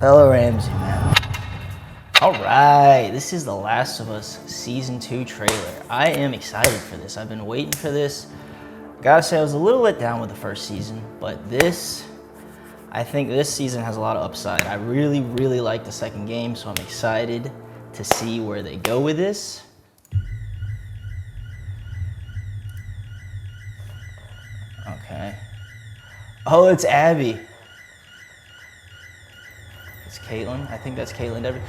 Bella Ramsey, man. All right, this is The Last of Us Season 2 trailer. I am excited for this. I've been waiting for this. Gotta say, I was a little let down with the first season, but I think this season has a lot of upside. I really, really like the second game, so I'm excited to see where they go with this. Okay. Oh, it's Abby. It's Caitlin. I think that's Caitlin Dever.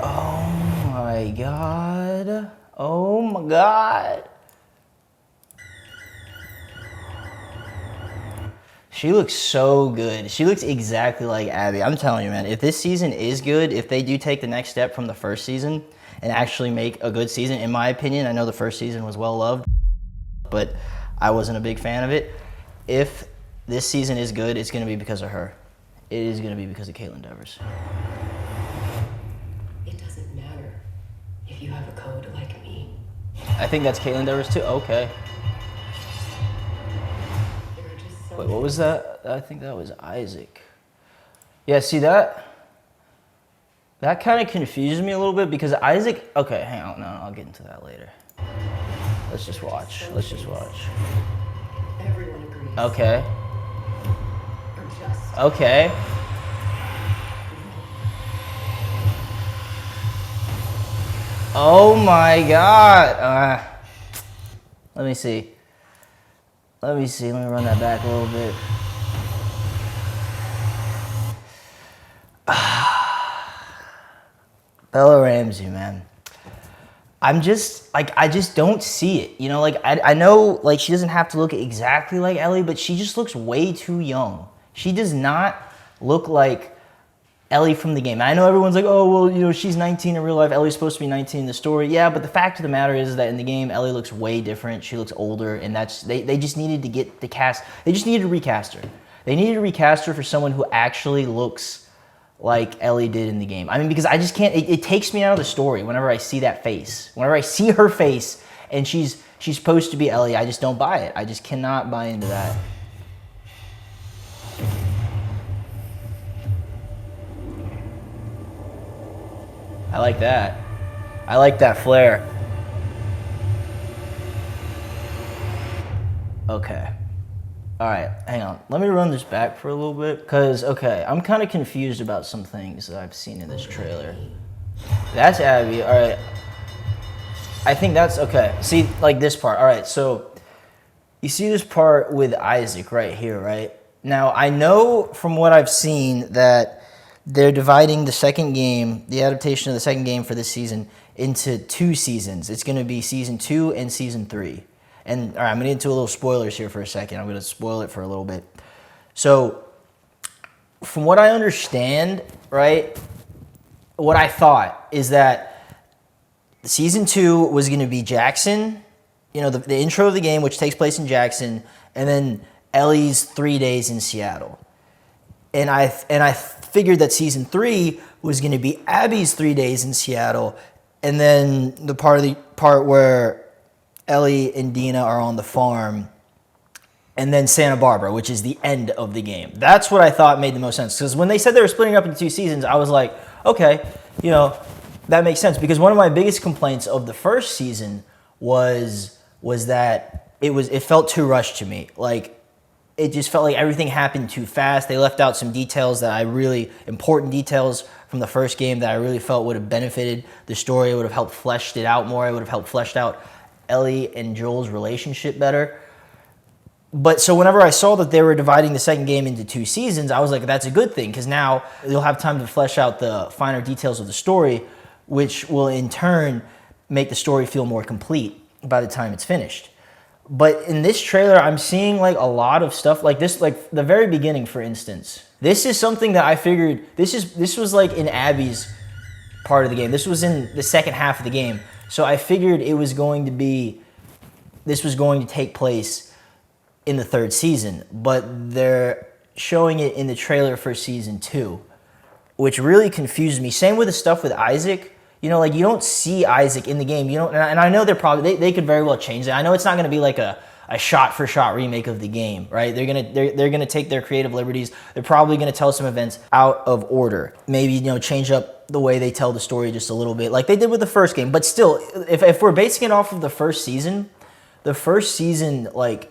Oh my god. Oh my god. She looks so good. She looks exactly like Abby. I'm telling you, man, if this season is good, if they do take the next step from the first season and actually make a good season, in my opinion, I know the first season was well loved, but I wasn't a big fan of it. If this season is good, it's going to be because of her. It is going to be because of Caitlin Devers. It doesn't matter if you have a code like me. I think that's Caitlin Devers too. Okay. There are just so Wait, what was that? I think that was Isaac. Yeah, see that? That kind of confuses me a little bit because Isaac... Okay, hang on. No, I'll get into that later. Let's just watch. Let's just watch. everyone agrees. Okay. Or just Okay. Oh my god. Let me see. Let me run that back a little bit. Bella Ramsey, man. I just don't see it. You know, like, I know, like, she doesn't have to look exactly like Ellie, but she just looks way too young. She does not look like Ellie from the game. And I know everyone's like, oh, well, you know, she's 19 in real life. Ellie's supposed to be 19 in the story. Yeah, but the fact of the matter is that in the game, Ellie looks way different. She looks older, and they just needed to get the cast. They just needed to recast her. They needed to recast her for someone who actually looks like Ellie did in the game. I mean, because I just can't, it takes me out of the story whenever I see that face. Whenever I see her face and she's supposed to be Ellie, I just don't buy it. I just cannot buy into that. I like that. I like that flare. Okay. All right, hang on. Let me run this back for a little bit because, okay, I'm kind of confused about some things that I've seen in this trailer. That's Abby. All right. I think that's, okay. See, like this part. All right, so you see this part with Isaac right here, right? Now, I know from what I've seen that they're dividing the second game, the adaptation of the second game for this season, into 2 seasons. It's going to be season 2 and season 3. And all right, I'm going to get into a little spoilers here for a second. I'm going to spoil it for a little bit. So, from what I understand, right, what I thought is that season 2 was going to be Jackson, you know, the intro of the game, which takes place in Jackson, and then Ellie's 3 days in Seattle. And I figured that season 3 was going to be Abby's 3 days in Seattle, and then the part where Ellie and Dina are on the farm, and then Santa Barbara, which is the end of the game. That's what I thought made the most sense. Because when they said they were splitting up into 2 seasons, I was like, okay, you know, that makes sense. Because one of my biggest complaints of the first season was that it felt too rushed to me. Like, it just felt like everything happened too fast. They left out some details important details from the first game that I really felt would have benefited the story. It would have helped fleshed it out more. It would have helped fleshed out Ellie and Joel's relationship better. But so whenever I saw that they were dividing the second game into 2 seasons, I was like, that's a good thing, because now you'll have time to flesh out the finer details of the story, which will in turn make the story feel more complete by the time it's finished. But in this trailer, I'm seeing like a lot of stuff like this, like the very beginning, for instance. This is something that I figured, this was like in Abby's part of the game. This was in the second half of the game. So I figured this was going to take place in the 3rd season, but they're showing it in the trailer for season 2, which really confused me. Same with the stuff with Isaac. You know, like, you don't see Isaac in the game. You don't, and I know they're probably, they could very well change that. I know it's not going to be like a a shot-for-shot remake of the game, right? They're gonna take their creative liberties. They're probably gonna tell some events out of order. Maybe, change up the way they tell the story just a little bit, like they did with the first game. But still, if we're basing it off of the first season, like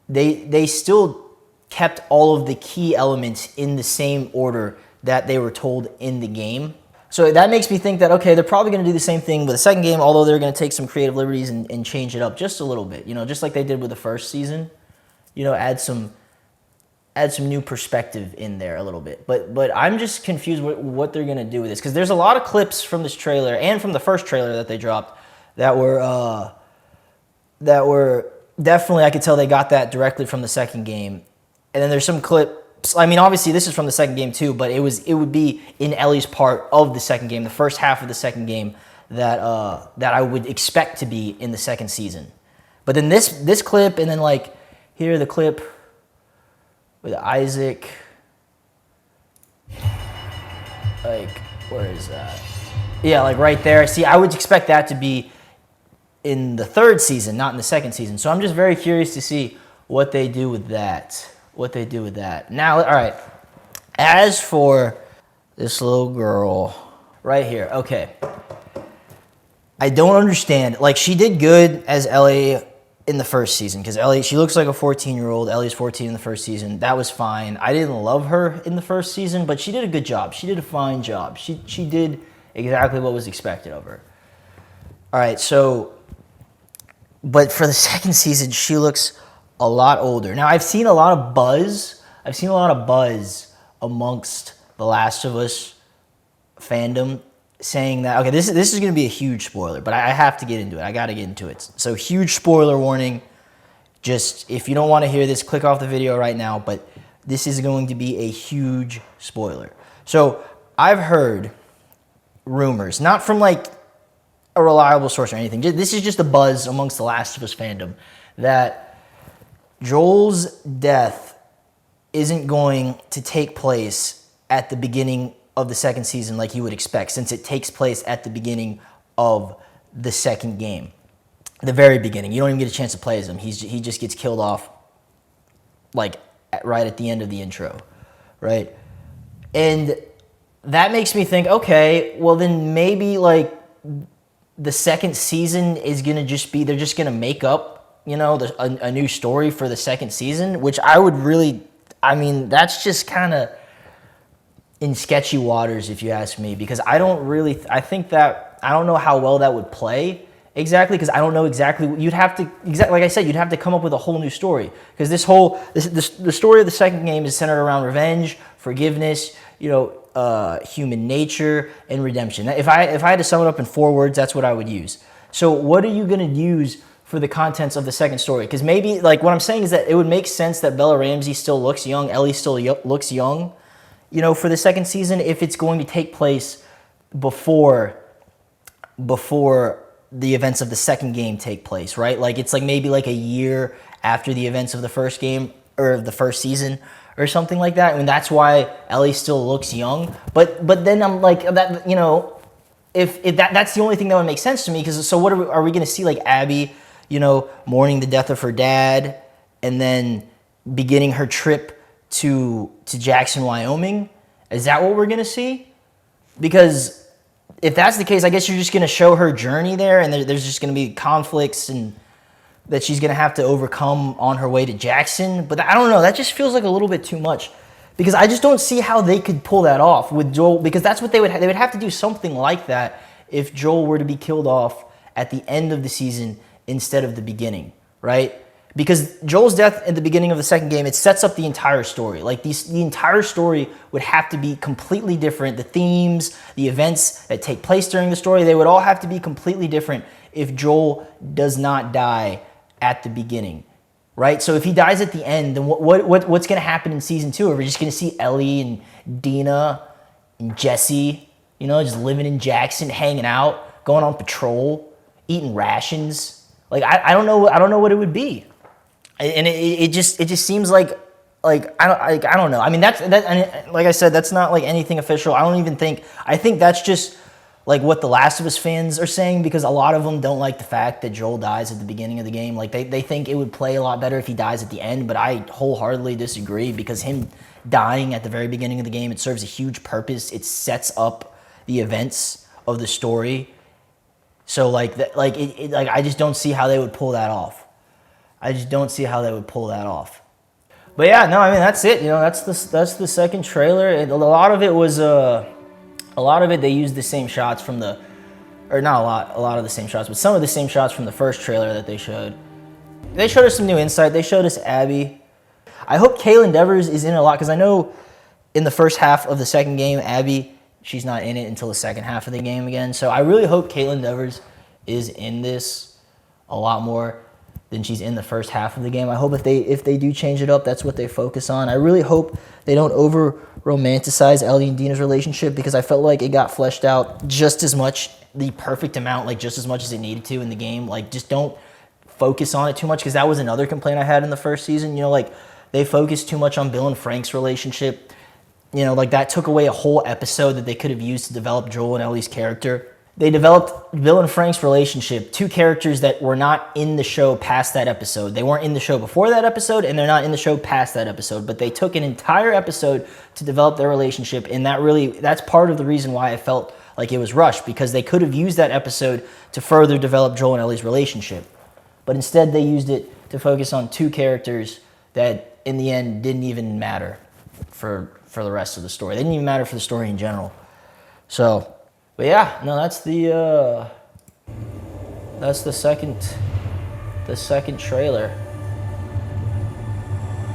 they still kept all of the key elements in the same order that they were told in the game. So that makes me think that, okay, they're probably going to do the same thing with the second game, although they're going to take some creative liberties and change it up just a little bit, just like they did with the first season, add some new perspective in there a little bit. But I'm just confused what they're going to do with this, because there's a lot of clips from this trailer and from the first trailer that they dropped that were definitely, I could tell they got that directly from the second game. And then there's some clips. I mean, obviously this is from the second game too, but it would be in Ellie's part of the second game, the first half of the second game that I would expect to be in the second season. But then this clip, and then like here the clip with Isaac, like where is that? Yeah, like right there. See, I would expect that to be in the third season, not in the second season. So I'm just very curious to see what they do with that. Now, all right, as for this little girl right here, okay, I don't understand. Like, she did good as Ellie in the first season, because Ellie, she looks like a 14-year-old. Ellie's 14 in the first season. That was fine. I didn't love her in the first season, but she did a good job. She did a fine job. She did exactly what was expected of her. All right, so, but for the second season, she looks a lot older. Now, I've seen a lot of buzz amongst The Last of Us fandom saying that, okay, this is going to be a huge spoiler, but I have to get into it. I got to get into it. So, huge spoiler warning. Just, if you don't want to hear this, click off the video right now, but this is going to be a huge spoiler. So, I've heard rumors, not from like a reliable source or anything. This is just a buzz amongst The Last of Us fandom that Joel's death isn't going to take place at the beginning of the second season like you would expect, since it takes place at the beginning of the second game. The very beginning. You don't even get a chance to play as him. He just gets killed off like right at the end of the intro, right? And that makes me think, okay, well then maybe like the second season is going to just be, they're just going to make up a new story for the second season, which that's just kind of in sketchy waters, if you ask me, because I don't know how well that would play exactly, because I don't know exactly, like I said, you'd have to come up with a whole new story, because the story of the second game is centered around revenge, forgiveness, human nature, and redemption. If I had to sum it up in 4 words, that's what I would use. So what are you going to use for the contents of the second story? Because maybe, like, what I'm saying is that it would make sense that Bella Ramsey still looks young, Ellie still looks young, for the second season, if it's going to take place before the events of the second game take place, right? Like, it's like maybe like a year after the events of the first game, or the first season, or something like that. I mean, that's why Ellie still looks young. But then I'm like, that, if that's the only thing that would make sense to me, because so what are we going to see, like Abby, mourning the death of her dad, and then beginning her trip to Jackson, Wyoming? Is that what we're going to see? Because if that's the case, I guess you're just going to show her journey there, and there's just going to be conflicts and that she's going to have to overcome on her way to Jackson. But I don't know. That just feels like a little bit too much, because I just don't see how they could pull that off with Joel, because that's what they would have to do, something like that, if Joel were to be killed off at the end of the season instead of the beginning, right? Because Joel's death at the beginning of the second game, it sets up the entire story. Like, the entire story would have to be completely different. The themes, the events that take place during the story, they would all have to be completely different if Joel does not die at the beginning, right? So if he dies at the end, then what's going to happen in season 2? Are we just going to see Ellie and Dina and Jesse, just living in Jackson, hanging out, going on patrol, eating rations? Like, I don't know what it would be, and it just seems like I don't know. I mean, that like I said, that's not like anything official. I think that's just like what the Last of Us fans are saying, because a lot of them don't like the fact that Joel dies at the beginning of the game. Like they think it would play a lot better if he dies at the end, but I wholeheartedly disagree, because him dying at the very beginning of the game, it serves a huge purpose. It sets up the events of the story. So I just don't see how they would pull that off. I just don't see how they would pull that off. But yeah, no, I mean that's it. You know, that's the second trailer. A lot of it was a lot of it, they used the same shots from the, or not a lot of the same shots, but some of the same shots from the first trailer that they showed. They showed us some new insight. They showed us Abby. I hope Kaitlyn Devers is in a lot, because I know in the first half of the second game, Abby, she's not in it until the second half of the game again. So I really hope Kaitlyn Devers is in this a lot more than she's in the first half of the game. I hope if they do change it up, that's what they focus on. I really hope they don't over-romanticize Ellie and Dina's relationship, because I felt like it got fleshed out just as much, the perfect amount, like just as much as it needed to in the game. Like, just don't focus on it too much, because that was another complaint I had in the first season. You know, like, they focused too much on Bill and Frank's relationship. You know, like, that took away a whole episode that they could have used to develop Joel and Ellie's character. They developed Bill and Frank's relationship, two characters that were not in the show past that episode. They weren't in the show before that episode, and they're not in the show past that episode. But they took an entire episode to develop their relationship, and that's part of the reason why I felt like it was rushed, because they could have used that episode to further develop Joel and Ellie's relationship. But instead, they used it to focus on two characters that, in the end, didn't even matter for the rest of the story. They didn't even matter for the story in general. So... but yeah, no, that's the second trailer.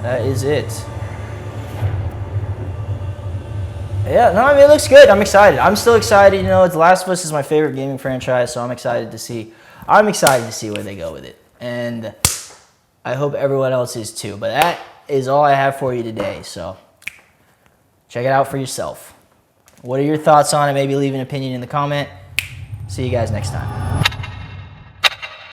That is it. Yeah, no, I mean, it looks good. I'm excited. I'm still excited. You know, The Last of Us is my favorite gaming franchise, so I'm excited to see where they go with it. And I hope everyone else is too. But that is all I have for you today, so check it out for yourself. What are your thoughts on it? Maybe leave an opinion in the comment. See you guys next time.